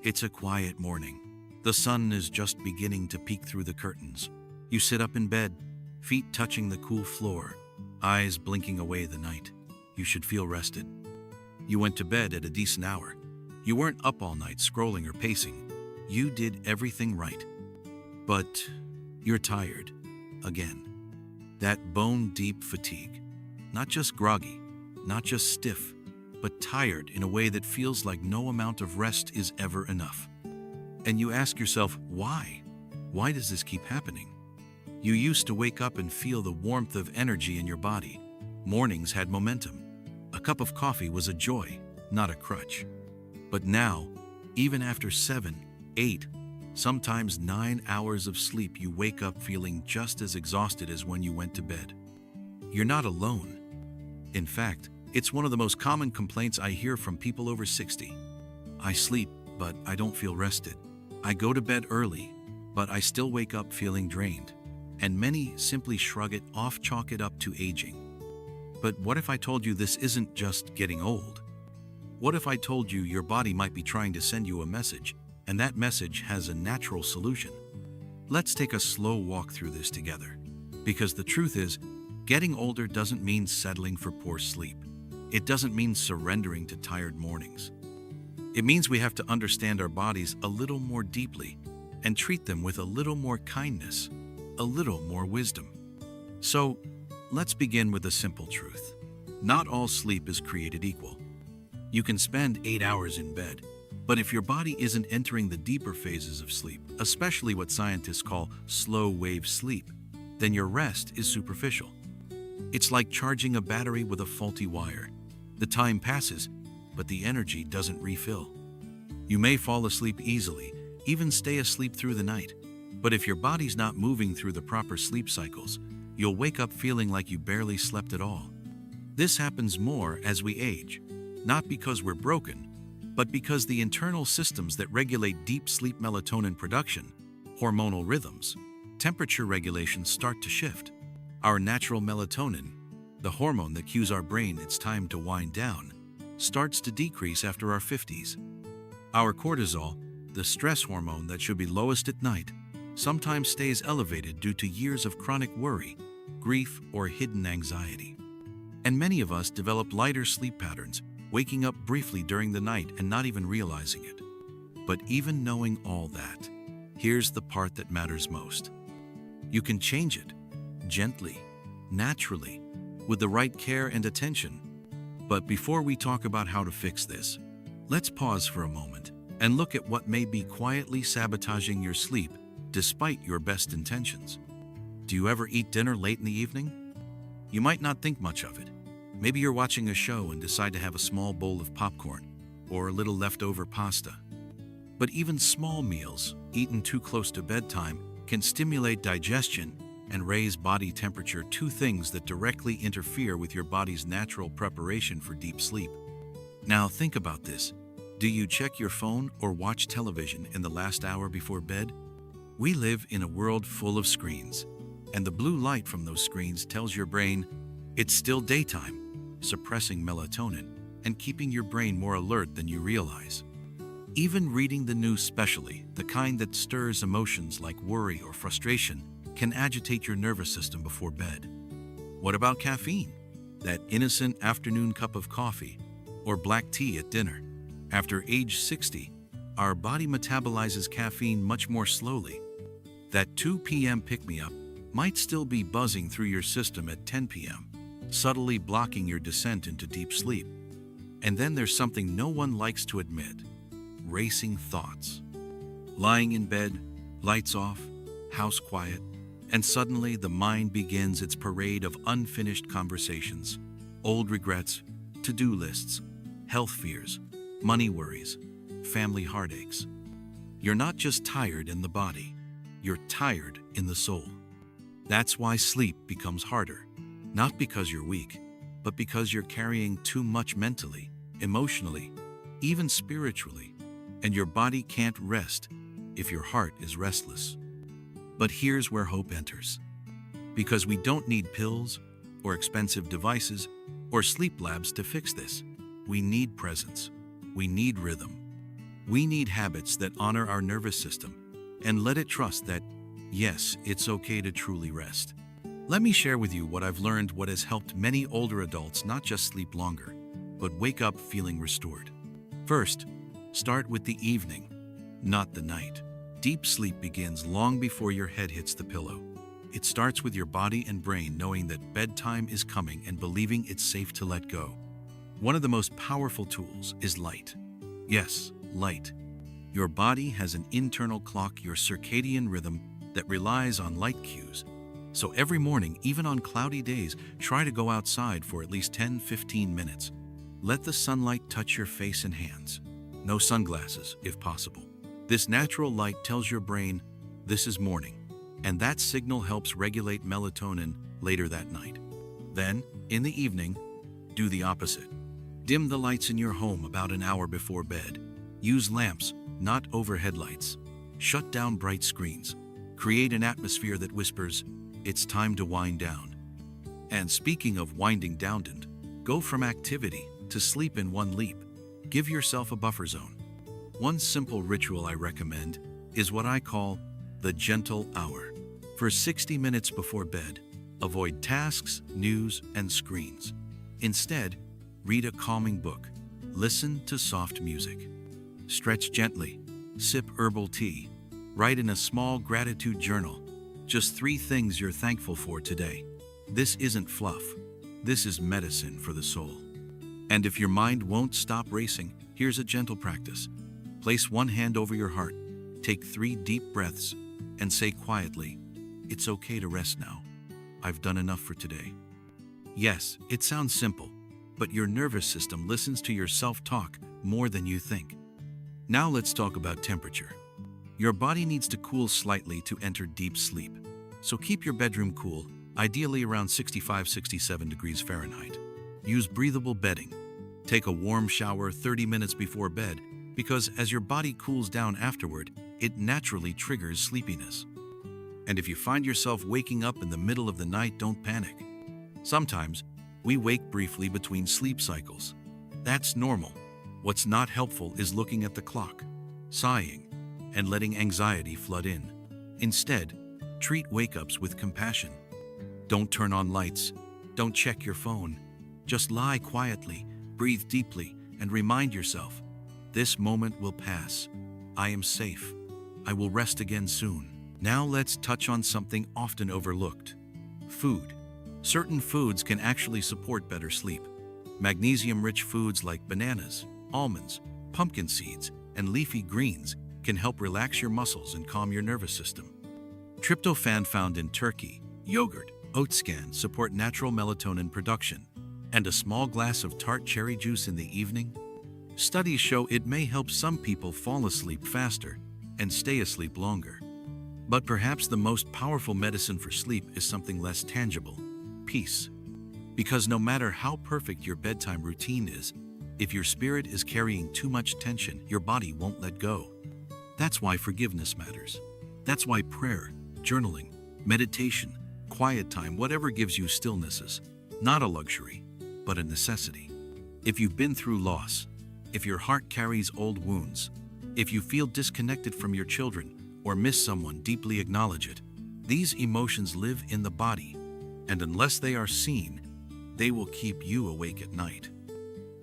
It's a quiet morning. The sun is just beginning to peek through the curtains. You sit up in bed, feet touching the cool floor, eyes blinking away the night. You should feel rested. You went to bed at a decent hour. You weren't up all night scrolling or pacing. You did everything right. But you're tired. Again. That bone-deep fatigue. Not just groggy, not just stiff, but tired in a way that feels like no amount of rest is ever enough. And you ask yourself, why? Why does this keep happening? You used to wake up and feel the warmth of energy in your body. Mornings had momentum. A cup of coffee was a joy, not a crutch. But now, even after 7, 8, sometimes 9 hours of sleep, you wake up feeling just as exhausted as when you went to bed. You're not alone. In fact, it's one of the most common complaints I hear from people over 60. I sleep, but I don't feel rested. I go to bed early, but I still wake up feeling drained. And many simply shrug it off, chalk it up to aging. But what if I told you this isn't just getting old? What if I told you your body might be trying to send you a message, and that message has a natural solution? Let's take a slow walk through this together. Because the truth is, getting older doesn't mean settling for poor sleep. It doesn't mean surrendering to tired mornings. It means we have to understand our bodies a little more deeply and treat them with a little more kindness, a little more wisdom. So, let's begin with a simple truth. Not all sleep is created equal. You can spend 8 hours in bed, but if your body isn't entering the deeper phases of sleep, especially what scientists call slow-wave sleep, then your rest is superficial. It's like charging a battery with a faulty wire. The time passes, but the energy doesn't refill. You may fall asleep easily, even stay asleep through the night, but if your body's not moving through the proper sleep cycles, you'll wake up feeling like you barely slept at all. This happens more as we age, not because we're broken, but because the internal systems that regulate deep sleep, melatonin production, hormonal rhythms, temperature regulation start to shift. Our natural melatonin, the hormone that cues our brain it's time to wind down, starts to decrease after our 50s. Our cortisol, the stress hormone that should be lowest at night, sometimes stays elevated due to years of chronic worry, grief, or hidden anxiety. And many of us develop lighter sleep patterns, waking up briefly during the night and not even realizing it. But even knowing all that, here's the part that matters most. You can change it, gently, naturally, with the right care and attention. But before we talk about how to fix this, let's pause for a moment and look at what may be quietly sabotaging your sleep despite your best intentions. Do you ever eat dinner late in the evening? You might not think much of it. Maybe you're watching a show and decide to have a small bowl of popcorn or a little leftover pasta. But even small meals, eaten too close to bedtime, can stimulate digestion and raise body temperature, two things that directly interfere with your body's natural preparation for deep sleep. Now think about this. Do you check your phone or watch television in the last hour before bed? We live in a world full of screens, and the blue light from those screens tells your brain it's still daytime, suppressing melatonin and keeping your brain more alert than you realize. Even reading the news, especially the kind that stirs emotions like worry or frustration, can agitate your nervous system before bed. What about caffeine? That innocent afternoon cup of coffee or black tea at dinner. After age 60, our body metabolizes caffeine much more slowly. That 2 p.m. pick-me-up might still be buzzing through your system at 10 p.m., subtly blocking your descent into deep sleep. And then there's something no one likes to admit: racing thoughts. Lying in bed, lights off, house quiet, and suddenly the mind begins its parade of unfinished conversations, old regrets, to-do lists, health fears, money worries, family heartaches. You're not just tired in the body, you're tired in the soul. That's why sleep becomes harder, not because you're weak, but because you're carrying too much mentally, emotionally, even spiritually, and your body can't rest if your heart is restless. But here's where hope enters. Because we don't need pills or expensive devices or sleep labs to fix this. We need presence. We need rhythm. We need habits that honor our nervous system and let it trust that, yes, it's okay to truly rest. Let me share with you what I've learned, what has helped many older adults not just sleep longer, but wake up feeling restored. First, start with the evening, not the night. Deep sleep begins long before your head hits the pillow. It starts with your body and brain knowing that bedtime is coming and believing it's safe to let go. One of the most powerful tools is light. Yes, light. Your body has an internal clock, your circadian rhythm, that relies on light cues. So every morning, even on cloudy days, try to go outside for at least 10-15 minutes. Let the sunlight touch your face and hands. No sunglasses, if possible. This natural light tells your brain, this is morning, and that signal helps regulate melatonin later that night. Then, in the evening, do the opposite. Dim the lights in your home about an hour before bed. Use lamps, not overhead lights. Shut down bright screens. Create an atmosphere that whispers, it's time to wind down. And speaking of winding down, go from activity to sleep in one leap. Give yourself a buffer zone. One simple ritual I recommend is what I call the gentle hour. For 60 minutes before bed, avoid tasks, news, and screens. Instead, read a calming book. Listen to soft music. Stretch gently. Sip herbal tea. Write in a small gratitude journal. Just 3 things you're thankful for today. This isn't fluff. This is medicine for the soul. And if your mind won't stop racing, here's a gentle practice. Place one hand over your heart, take 3 deep breaths, and say quietly, it's okay to rest now. I've done enough for today. Yes, it sounds simple, but your nervous system listens to your self-talk more than you think. Now let's talk about temperature. Your body needs to cool slightly to enter deep sleep. So keep your bedroom cool, ideally around 65-67 degrees Fahrenheit. Use breathable bedding. Take a warm shower 30 minutes before bed because as your body cools down afterward, it naturally triggers sleepiness. And if you find yourself waking up in the middle of the night, don't panic. Sometimes, we wake briefly between sleep cycles. That's normal. What's not helpful is looking at the clock, sighing, and letting anxiety flood in. Instead, treat wake-ups with compassion. Don't turn on lights. Don't check your phone. Just lie quietly, breathe deeply, and remind yourself, this moment will pass. I am safe. I will rest again soon. Now let's touch on something often overlooked. Food. Certain foods can actually support better sleep. Magnesium-rich foods like bananas, almonds, pumpkin seeds, and leafy greens can help relax your muscles and calm your nervous system. Tryptophan found in turkey, yogurt, oatscan support natural melatonin production, and a small glass of tart cherry juice in the evening. Studies show it may help some people fall asleep faster and stay asleep longer. But perhaps the most powerful medicine for sleep is something less tangible: peace. Because no matter how perfect your bedtime routine is, if your spirit is carrying too much tension, your body won't let go. That's why forgiveness matters. That's why prayer, journaling, meditation, quiet time, whatever gives you stillness is not a luxury, but a necessity. If you've been through loss, if your heart carries old wounds, if you feel disconnected from your children or miss someone, deeply acknowledge it. These emotions live in the body, and unless they are seen, they will keep you awake at night.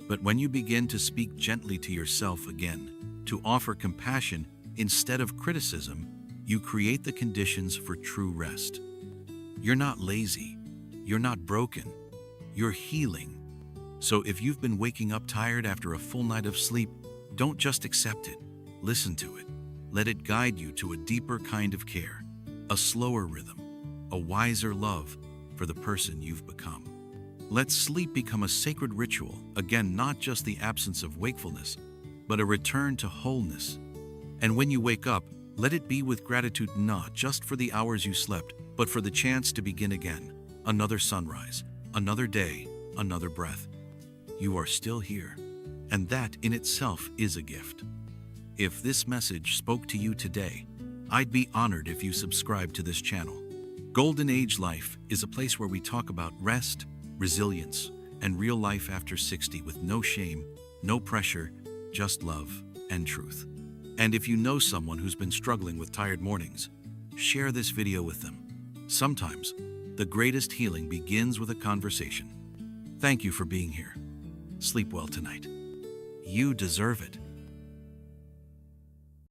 But when you begin to speak gently to yourself again, to offer compassion instead of criticism, you create the conditions for true rest. You're not lazy. You're not broken. You're healing. So if you've been waking up tired after a full night of sleep, don't just accept it. Listen to it. Let it guide you to a deeper kind of care, a slower rhythm, a wiser love for the person you've become. Let sleep become a sacred ritual, again, not just the absence of wakefulness, but a return to wholeness. And when you wake up, let it be with gratitude, not just for the hours you slept, but for the chance to begin again. Another sunrise, another day, another breath. You are still here, and that in itself is a gift. If this message spoke to you today, I'd be honored if you subscribe to this channel. Golden Age Life is a place where we talk about rest, resilience, and real life after 60 with no shame, no pressure, just love and truth. And if you know someone who's been struggling with tired mornings, share this video with them. Sometimes, the greatest healing begins with a conversation. Thank you for being here. Sleep well tonight. You deserve it.